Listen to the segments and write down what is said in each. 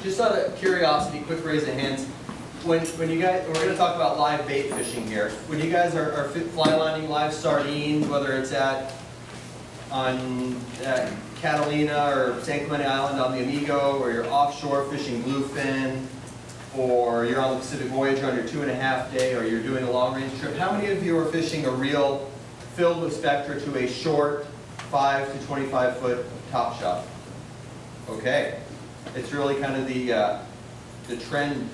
just out of curiosity, quick raise of hands. When you guys, we're going to talk about live bait fishing here. When you guys are fly lining live sardines, whether it's on Catalina or San Clemente Island on the Amigo, or you're offshore fishing bluefin, or you're on the Pacific Voyager on your 2.5 day, or you're doing a long range trip, how many of you are fishing a reel filled with spectra to a short 5 to 25 foot top shot? Okay, it's really kind of the trend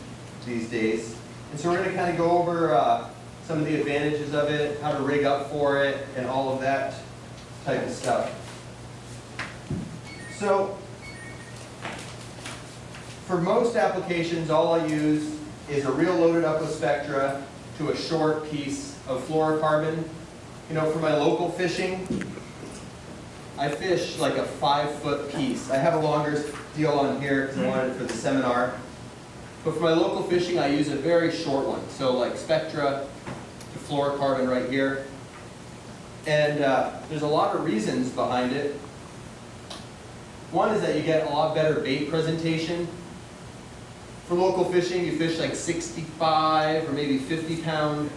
these days. And so we're going to kind of go over some of the advantages of it, how to rig up for it, and all of that type of stuff. So, for most applications, all I use is a reel loaded up with spectra to a short piece of fluorocarbon. You know, for my local fishing, I fish like a 5-foot piece. I have a longer deal on here because I wanted it for the seminar. But for my local fishing, I use a very short one. So like spectra to fluorocarbon right here. And there's a lot of reasons behind it. One is that you get a lot better bait presentation. For local fishing, you fish like 65 or maybe 50-pound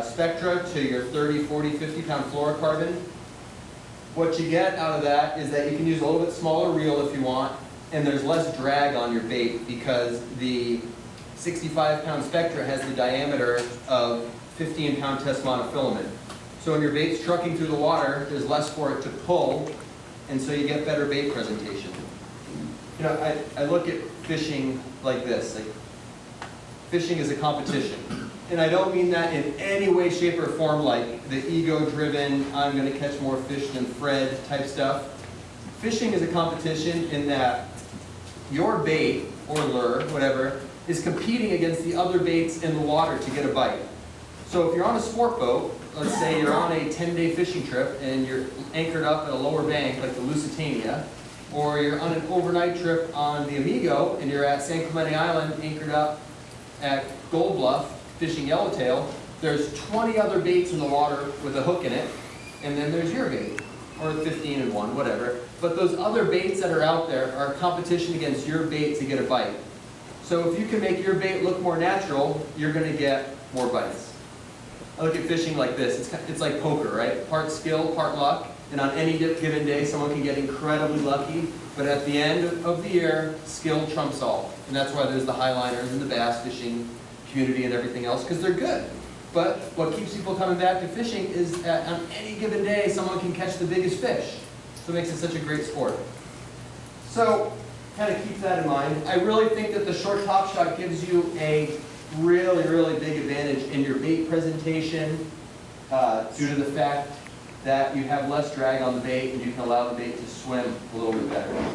spectra to your 30, 40, 50-pound fluorocarbon. What you get out of that is that you can use a little bit smaller reel if you want, and there's less drag on your bait because the 65-pound spectra has the diameter of 15-pound test monofilament. So when your bait's trucking through the water, there's less for it to pull, and so you get better bait presentation. You know, I look at fishing like this. Like, fishing is a competition. And I don't mean that in any way, shape, or form like the ego-driven, I'm going to catch more fish than Fred type stuff. Fishing is a competition in that your bait, or lure, whatever, is competing against the other baits in the water to get a bite. So if you're on a sport boat, let's say you're on a 10-day fishing trip and you're anchored up at a lower bank like the Lusitania, or you're on an overnight trip on the Amigo and you're at San Clemente Island anchored up at Gold Bluff fishing yellowtail, there's 20 other baits in the water with a hook in it, and then there's your bait, or 15 and 1, whatever. But those other baits that are out there are a competition against your bait to get a bite. So if you can make your bait look more natural, you're going to get more bites. I look at fishing like this. It's like poker, right? Part skill, part luck. And on any given day, someone can get incredibly lucky. But at the end of the year, skill trumps all. And that's why there's the highliners and the bass fishing community and everything else, because they're good. But what keeps people coming back to fishing is that on any given day, someone can catch the biggest fish. So it makes it such a great sport. So kind of keep that in mind. I really think that the short top shot gives you a really, really big advantage in your bait presentation due to the fact that you have less drag on the bait and you can allow the bait to swim a little bit better.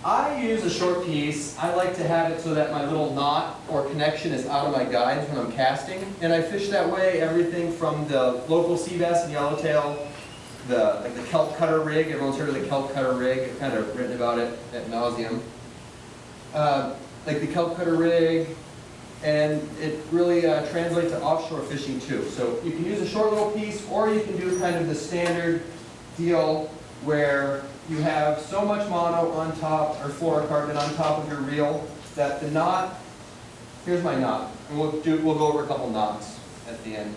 I use a short piece. I like to have it so that my little knot or connection is out of my guides when I'm casting. And I fish that way everything from the local sea bass and yellowtail, like the kelp cutter rig. Everyone's heard of the kelp cutter rig. I've kind of written about it ad nauseum. Like the kelp cutter rig, and it really translates to offshore fishing too. So you can use a short little piece, or you can do kind of the standard deal where you have so much mono on top, or fluorocarbon on top of your reel, that the knot, here's my knot, and we'll go over a couple knots at the end.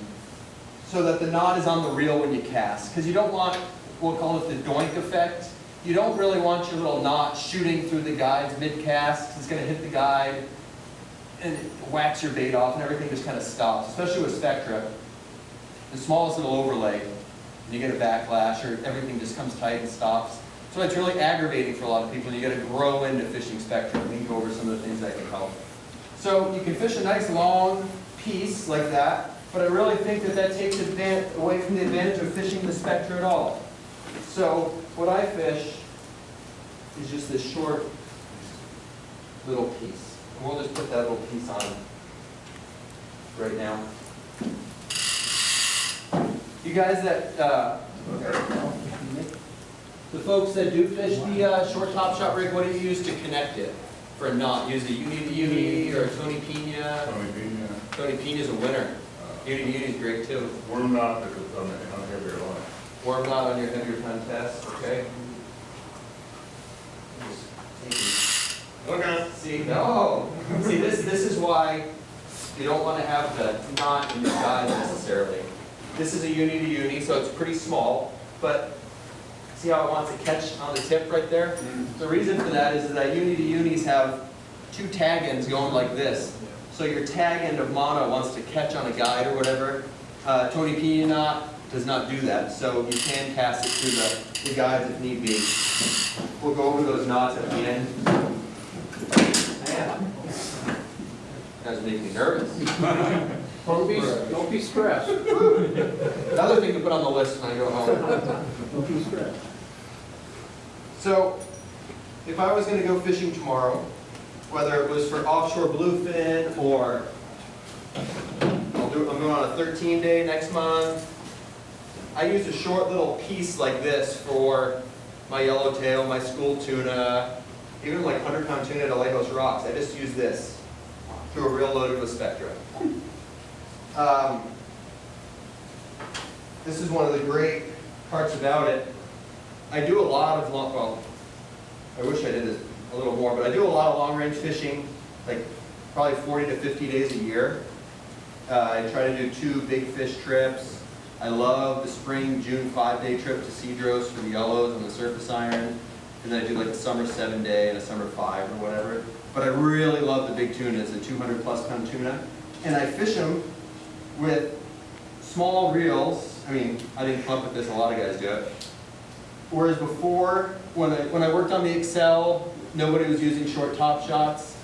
So that the knot is on the reel when you cast. Because you don't want, we'll call it the doink effect. You don't really want your little knot shooting through the guides mid-cast. It's going to hit the guide and it whacks your bait off and everything just kind of stops, especially with spectra. The smallest little overlay, you get a backlash or everything just comes tight and stops. So it's really aggravating for a lot of people. You got to grow into fishing spectra. We can go over some of the things that can help. So you can fish a nice long piece like that, but I really think that that takes away from the advantage of fishing the spectra at all. So what I fish is just this short little piece. And we'll just put that little piece on right now. You guys that, the folks that do fish the short top shot rig, what do you use to connect it for a knot? Use a Uni or a Tony Pina? Tony Pina. Tony Pina's a winner. Uni is great too. Worm knot because on a heavier line. Worm knot on your heavier ton test, okay? Okay. See, no. See, this is why you don't want to have the knot in your guide necessarily. This is a uni to uni, so it's pretty small, but see how it wants to catch on the tip right there? The reason for that is that uni to unis have two tag ends going like this. So your tag end of mono wants to catch on a guide or whatever. Tony Pina knot does not do that, so you can cast it through the guides if need be. We'll go over those knots at the end. Man, you guys make me nervous. Don't be stressed. Another thing to put on the list when I go home. Don't be stressed. So, if I was going to go fishing tomorrow, whether it was for offshore bluefin or I'm going on a 13-day next month, I use a short little piece like this for my yellowtail, my school tuna, even like 100-pound tuna at Alejos Rocks. I just use this through a reel loaded with Spectra. This is one of the great parts about it. I do a lot of well, I wish I did this a little more, but I do a lot of long-range fishing, like probably 40 to 50 days a year. I try to do 2 big fish trips. I love the spring, June 5-day trip to Cedros for the yellows on the surface iron. And then I do like a summer 7-day and a summer 5 or whatever. But I really love the big tunas, the 200+ pound tuna. And I fish them with small reels. I mean, I didn't come up with this, a lot of guys do it. Whereas before, when I worked on the Excel, nobody was using short top shots.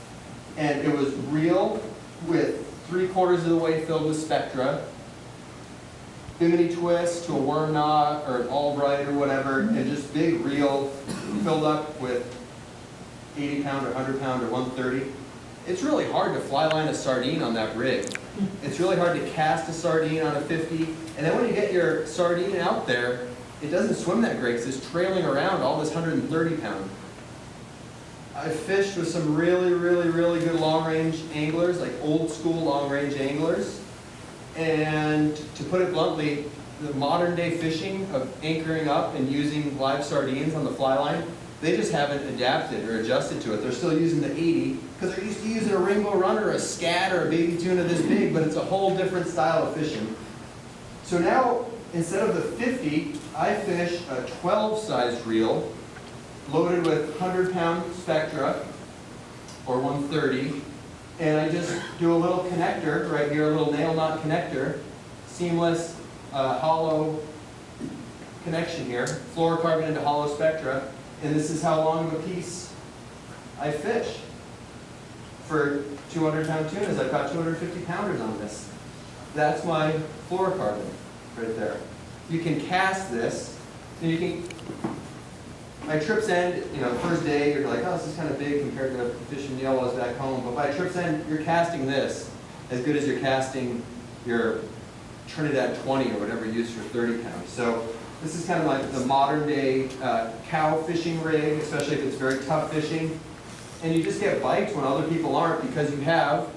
And it was reel with 3/4 of the way filled with Spectra, bimini twist to a worm knot or an Albright or whatever, and just big reel filled up with 80-pound or 100-pound or 130. It's really hard to fly line a sardine on that rig. It's really hard to cast a sardine on a 50, and then when you get your sardine out there, it doesn't swim that great because it's trailing around all this 130-pound. I fished with some really good long-range anglers, like old-school long-range anglers. And to put it bluntly, the modern-day fishing of anchoring up and using live sardines on the fly line, they just haven't adapted or adjusted to it. They're still using the 80 because they're used to using a rainbow runner, a scat, or a baby tuna this big, but it's a whole different style of fishing. So now, instead of the 50, I fish a 12-sized reel loaded with 100-pound Spectra, or 130, and I just do a little connector right here, a little nail knot connector, seamless, hollow connection here, fluorocarbon into hollow Spectra, and this is how long of a piece I fish. For 200-pound tunas, I've got 250-pounders on this. That's my fluorocarbon right there. You can cast this, and you can. My trips end, you know, first day, you're like, oh, this is kind of big compared to fishing yellows back home. But by trips end, you're casting this as good as you're casting your Trinidad 20 or whatever you use for 30 pounds. So this is kind of like the modern day cow fishing rig, especially if it's very tough fishing. And you just get bites when other people aren't because you have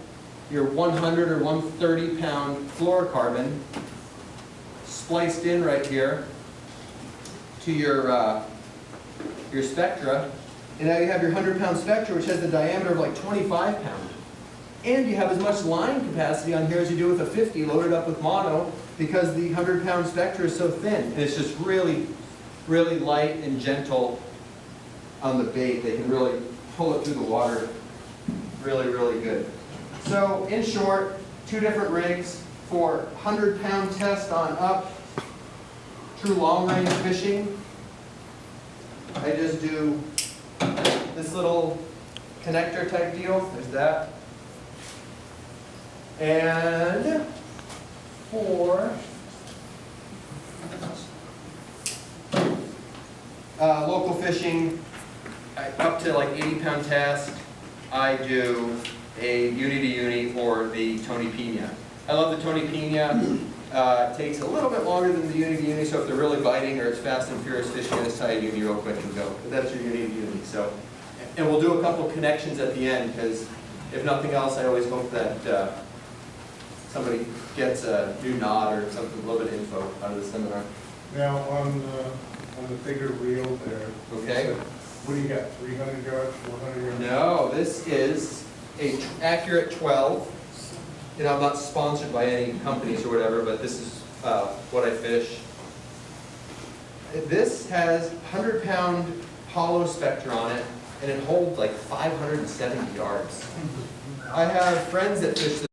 your 100 or 130 pound fluorocarbon spliced in right here to your Spectra, and now you have your 100-pound Spectra, which has the diameter of like 25 pounds. And you have as much line capacity on here as you do with a 50 loaded up with mono because the 100-pound Spectra is so thin. And it's just really light and gentle on the bait. They can really pull it through the water really good. So in short, 2 different rigs for 100-pound test on up, true long-range fishing. I just do this little connector type deal. There's that. And for local fishing, up to like 80-pound test, I do a uni to uni or the Tony Pina. I love the Tony Pina. It takes a little bit longer than the uni to uni, so if they're really biting or it's fast and furious fishing, just tie a uni real quick and go. But that's your uni to uni. So, and we'll do a couple connections at the end because if nothing else, I always hope that somebody gets a new knot or something, a little bit of info out of the seminar. Now on the bigger reel there, Okay. What do you got, 300 yards, 400 yards? No, this is a accurate 12. You know, I'm not sponsored by any companies or whatever, but this is what I fish. This has 100-pound hollow spectra on it, and it holds like 570 yards. I have friends that fish